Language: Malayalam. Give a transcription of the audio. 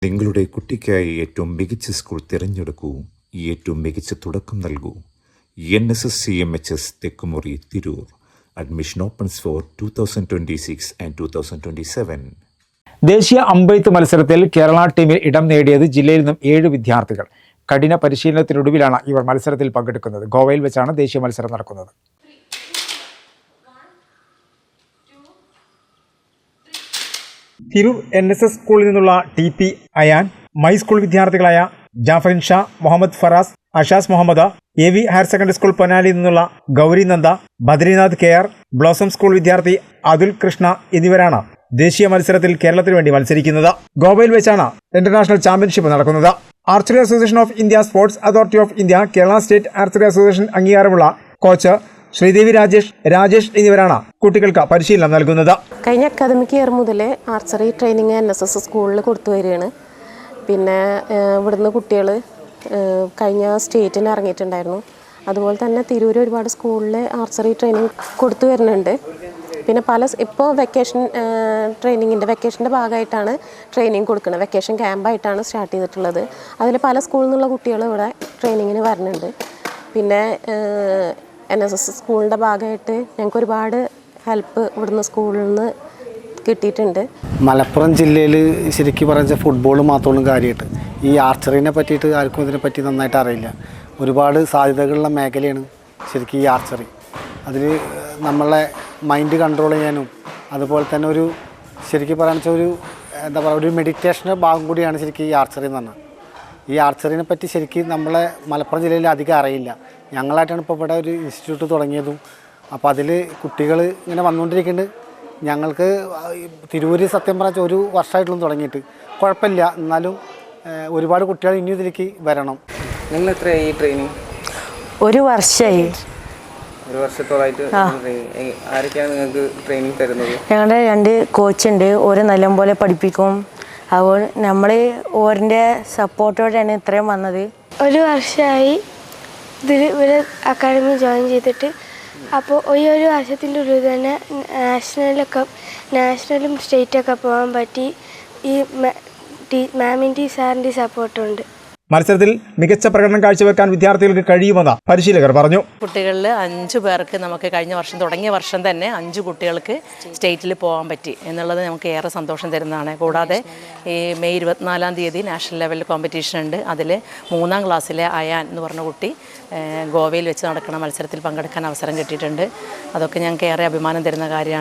നിങ്ങളുടെ കുട്ടിക്കായി ഏറ്റവും മികച്ച സ്കൂൾ തിരഞ്ഞെടുക്കൂ, ഏറ്റവും മികച്ച തുടക്കം നൽകൂ. NSS CMHS Thekkumuri, Tirur. Admission opens for 2026 and 2027. ദേശീയ അമ്പെയ്ത്ത് മത്സരത്തിൽ കേരള ടീമിൽ ഇടം നേടിയത് ജില്ലയിൽ നിന്നും 7 വിദ്യാർത്ഥികൾ. കഠിന പരിശീലനത്തിനൊടുവിലാണ് ഇവർ മത്സരത്തിൽ പങ്കെടുക്കുന്നത്. ഗോവയിൽ വെച്ചാണ് ദേശീയ മത്സരം നടക്കുന്നത്. തിരൂർ NSS സ്കൂളിൽ നിന്നുള്ള TP അയാൻ, മൈ സ്കൂൾ വിദ്യാർത്ഥികളായ Jafrin Sha, Muhammad Faras, Ashas Muhammad, AV higher secondary school പൊന്നാലിയിൽ നിന്നുള്ള Gauri Nanda, Badrinath KR, blossom school വിദ്യാർത്ഥി അതുൽ കൃഷ്ണ എന്നിവരാണ് ദേശീയ മത്സരത്തിൽ കേരളത്തിന് വേണ്ടി മത്സരിക്കുന്നത്. ഗോവയിൽ വെച്ചാണ് ഇന്റർനാഷണൽ ചാമ്പ്യൻഷിപ്പ് നടക്കുന്നത്. Archery association of India, sports authority of India, Kerala state archery association അംഗീകാരമുള്ള കോച്ച് ശ്രീദേവി രാജേഷ് എന്നിവരാണ് കുട്ടികൾക്ക് പരിശീലനം നൽകുന്നത്. കഴിഞ്ഞ അക്കാദമിക് ഇയർ മുതൽ ആർച്ചറി ട്രെയിനിങ് NSS സ്കൂളിൽ കൊടുത്തു വരികയാണ്. പിന്നെ ഇവിടുന്ന് കുട്ടികൾ കഴിഞ്ഞ സ്റ്റേറ്റിന് ഇറങ്ങിയിട്ടുണ്ടായിരുന്നു. അതുപോലെ തന്നെ തിരൂർ ഒരുപാട് സ്കൂളിൽ ആർച്ചറി ട്രെയിനിങ് കൊടുത്തു വരുന്നുണ്ട്. പിന്നെ ഇപ്പോൾ വെക്കേഷൻ്റെ ഭാഗമായിട്ടാണ് ട്രെയിനിങ് കൊടുക്കുന്നത്. വെക്കേഷൻ ക്യാമ്പായിട്ടാണ് സ്റ്റാർട്ട് ചെയ്തിട്ടുള്ളത്. അതിൽ പല സ്കൂളിൽ നിന്നുള്ള കുട്ടികൾ ഇവിടെ ട്രെയിനിങ്ങിന് വരുന്നുണ്ട്. പിന്നെ NSS സ്കൂളിൻ്റെ ഭാഗമായിട്ട് ഞങ്ങൾക്ക് ഒരുപാട് ഹെൽപ്പ് ഇവിടുന്ന് സ്കൂളിൽ നിന്ന് കിട്ടിയിട്ടുണ്ട്. മലപ്പുറം ജില്ലയിൽ ശരിക്കും പറഞ്ഞാൽ ഫുട്ബോൾ മാത്രമുള്ള കാര്യമായിട്ട് ഈ ആർച്ചറിനെ പറ്റിയിട്ട് ആർക്കും ഇതിനെപ്പറ്റി നന്നായിട്ട് അറിയില്ല. ഒരുപാട് സാധ്യതകളുള്ള മേഖലയാണ് ശരിക്കും ഈ ആർച്ചറി. അതിൽ നമ്മളെ മൈൻഡ് കൺട്രോൾ ചെയ്യാനും അതുപോലെ തന്നെ ഒരു ശരിക്കും പറയുക ഒരു മെഡിറ്റേഷൻ്റെ ഭാഗം കൂടിയാണ് ശരിക്കും ഈ ആർച്ചറി എന്ന് പറഞ്ഞാൽ. ഈ ആർച്ചറിനെ പറ്റി ശരിക്കും നമ്മളെ മലപ്പുറം ജില്ലയിൽ അധികം അറിയില്ല. ഞങ്ങളായിട്ടാണ് ഇപ്പോൾ ഇവിടെ ഒരു ഇൻസ്റ്റിറ്റ്യൂട്ട് തുടങ്ങിയതും. അപ്പോൾ അതിൽ കുട്ടികൾ ഇങ്ങനെ വന്നുകൊണ്ടിരിക്കുന്നുണ്ട്. ഞങ്ങൾക്ക് തിരൂര് സത്യം പറഞ്ഞാൽ ഒരു വർഷമായിട്ടുള്ള തുടങ്ങിയിട്ട് കുഴപ്പമില്ല. എന്നാലും ഒരുപാട് കുട്ടികൾ ഇനി ഇതിലേക്ക് വരണം. നിങ്ങൾ എത്രയായി ഈ ട്രെയിനിങ്? ഒരു വർഷമായി. ഒരു വർഷത്തോളായിട്ട് ആരൊക്കെയാണ് നിങ്ങൾക്ക് ട്രെയിനിങ് തരുന്നത്? ഞങ്ങളുടെ 2 കോച്ചുണ്ട്. ഓരോ നല്ലപോലെ പഠിപ്പിക്കും. അപ്പോൾ നമ്മൾ ഓരൻ്റെ സപ്പോർട്ടോടെയാണ് ഇത്രയും വന്നത്. ഒരു വർഷമായി ഒരു അക്കാഡമി ജോയിൻ ചെയ്തിട്ട്. അപ്പോൾ ഒരു വർഷത്തിൻ്റെ ഉള്ളിൽ തന്നെ നാഷണലും സ്റ്റേറ്റൊക്കെ പോകാൻ പറ്റി. ഈ മാമിൻ്റെ സാറിൻ്റെ സപ്പോർട്ടുണ്ട്. മത്സരത്തിൽ മികച്ച പ്രകടനം കാഴ്ചവെക്കാൻ വിദ്യാർത്ഥികൾക്ക് കഴിയുമെന്ന് പരിശീലകർ പറഞ്ഞു. കുട്ടികളിൽ 5 പേർക്ക് നമുക്ക് കഴിഞ്ഞ വർഷം തുടങ്ങിയ വർഷം തന്നെ 5 കുട്ടികൾക്ക് സ്റ്റേറ്റിൽ പോകാൻ പറ്റി എന്നുള്ളത് നമുക്ക് ഏറെ സന്തോഷം തരുന്നതാണ്. കൂടാതെ ഈ മെയ് 24-ാം തീയതി നാഷണൽ ലെവൽ കോമ്പറ്റീഷൻ ഉണ്ട്. അതിൽ 3ാം ക്ലാസ്സിലെ അയാൻ എന്ന് പറഞ്ഞ കുട്ടി ഗോവയിൽ വെച്ച് നടക്കുന്ന മത്സരത്തിൽ പങ്കെടുക്കാൻ അവസരം കിട്ടിയിട്ടുണ്ട്. അതൊക്കെ ഞങ്ങൾക്ക് ഏറെ അഭിമാനം തരുന്ന കാര്യമാണ്.